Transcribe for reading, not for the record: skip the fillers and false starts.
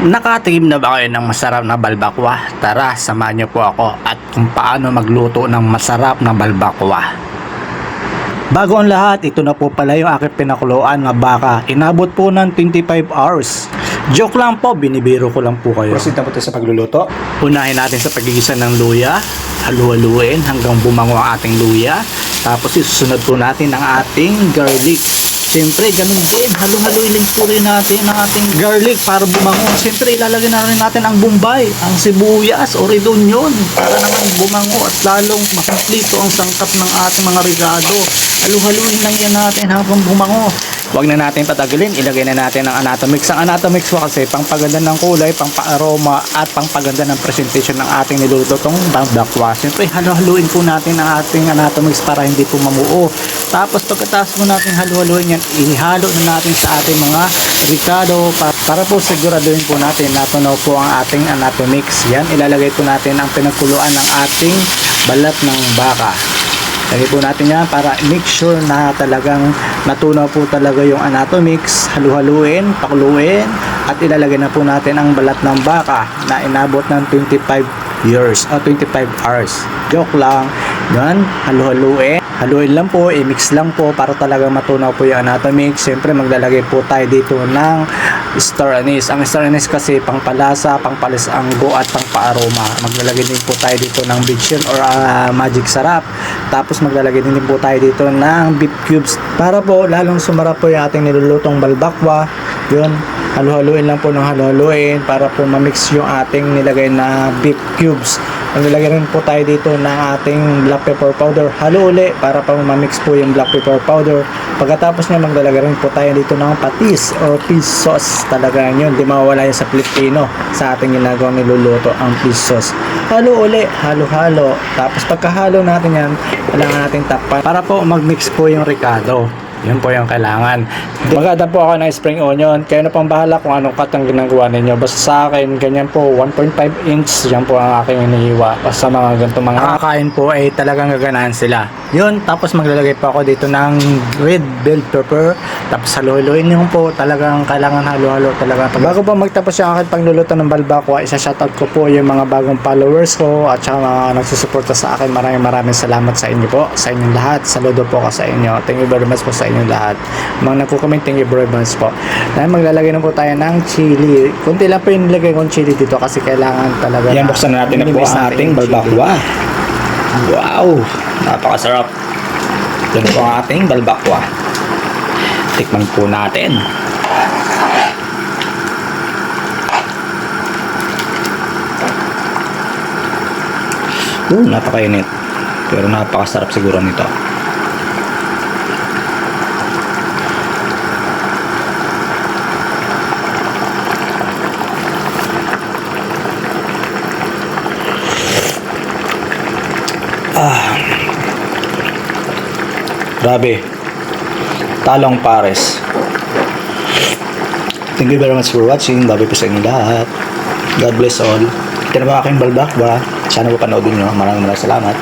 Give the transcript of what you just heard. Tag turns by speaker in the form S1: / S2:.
S1: Nakatigim na ba kayo ng masarap na balbakwa? Tara, samahan niyo po ako at kung paano magluto ng masarap na balbakwa. Bago ang lahat, ito na po pala yung aking pinakuluan na baka. Inabot po ng 25 hours. Joke lang po, binibiro ko lang po kayo.
S2: Proceed na po tayo sa pagluluto.
S1: Unahin natin sa pagigisa ng luya. Halu-haluin hanggang bumango ang ating luya. Tapos isusunod po natin ang ating garlic. Siyempre, ganun din. Halu-haluin din po rin natin ang ating garlic para bumango. Siyempre, ilalagay na rin natin ang bombay, ang sibuyas o redonyon para naman bumango at lalong makumplito ang sangkap ng ating mga regado. Halu-haluin lang yan natin hanggang bumango. Huwag na natin patagalin, ilagay na natin ang Anatomix. Ang Anatomix po kasi pangpaganda ng kulay, pangpa-aroma at pangpaganda ng presentation ng ating nilulutong balbakwa. Siyempre, halu-haluin po natin ang ating Anatomix para hindi po mamuo. Tapos pagkatapos mo natin halu-haluin yan, ihalo na natin sa ating mga ricado para po siguraduhin po natin na tunaw po ang ating Anatomix. Yan, ilalagay po natin ang pinagkuluan ng ating balat ng baka. Lagay po natin yan para make sure na talagang natunaw po talaga yung Anatomix. Halu-haluin, pakuluin at ilalagay na po natin ang balat ng baka na inabot ng 25 years o 25 hours. Joke lang. Yan, halu-haluin. Haluin lang po, i-mix lang po para talagang matunaw po yung Anatomix. Siyempre maglalagay po tayo dito ng star anise. Ang star anise kasi pangpalasa, pangpalis anggo at pangpaaroma. Maglalagay din po tayo dito ng bitchin or magic sarap. Tapos maglalagay din po tayo dito ng beef cubes para po lalong sumarap po yung ating nilulutong balbakwa. Yun, halu-haluin lang po ng halu-haluin para po ma-mix yung ating nilagay na beef cubes. Maglalagay rin po tayo dito ng ating black pepper powder. Halo uli para pa ma-mix po yung black pepper powder. Pagkatapos niya maglalagay rin po tayo dito ng patis or fish sauce. Talaga yun, di mawawala yan sa Pilipino sa ating ginagawang niluluto ang fish sauce. Halo uli, halo-halo. Tapos pagkahalo natin yan, kailangan natin takpan para po mag-mix po yung ricado. Yun po yung kailangan. Maganda po ako ng spring onion. Kayo na pang bahala kung anong cut ang ginagawa ninyo. Basta sa akin, ganyan po, 1.5 inch. Yan po ang aking inihiwa. Basta mga ganito mga nakakain po ay talagang gaganahan sila. Yun, tapos maglalagay pa ako dito ng red bell pepper. Tapos haluhaluin yun po. Talagang kailangan halo-halo talaga. Bago pa magtapos yung aking pagluluto ng balbakwa, isa-shoutout ko po yung mga bagong followers ko at saka mga nagsusuporta sa akin. Maraming salamat sa inyo po. Sa inyong lahat. Saludo po ka sa inyo. Thank you very much po sa inyong lahat. Mga nagko-comment, thank you very much po. Dahil maglalagay na po tayo ng chili. Kunti lang po yung nilagay kong chili dito kasi kailangan talaga.
S2: Yan, buksan na natin na po ang ating balbakwa. Wow! Napakasarap. Yan po ang ating balbakwa. Tikman po natin. Napakainit. Pero napakasarap siguro nito. Grabe. Talong pares. Thank you very much for watching. Babi po sa inyo lahat. God bless all. Ito na ba aking balbakwa? Sana po panoodin nyo. Maraming salamat.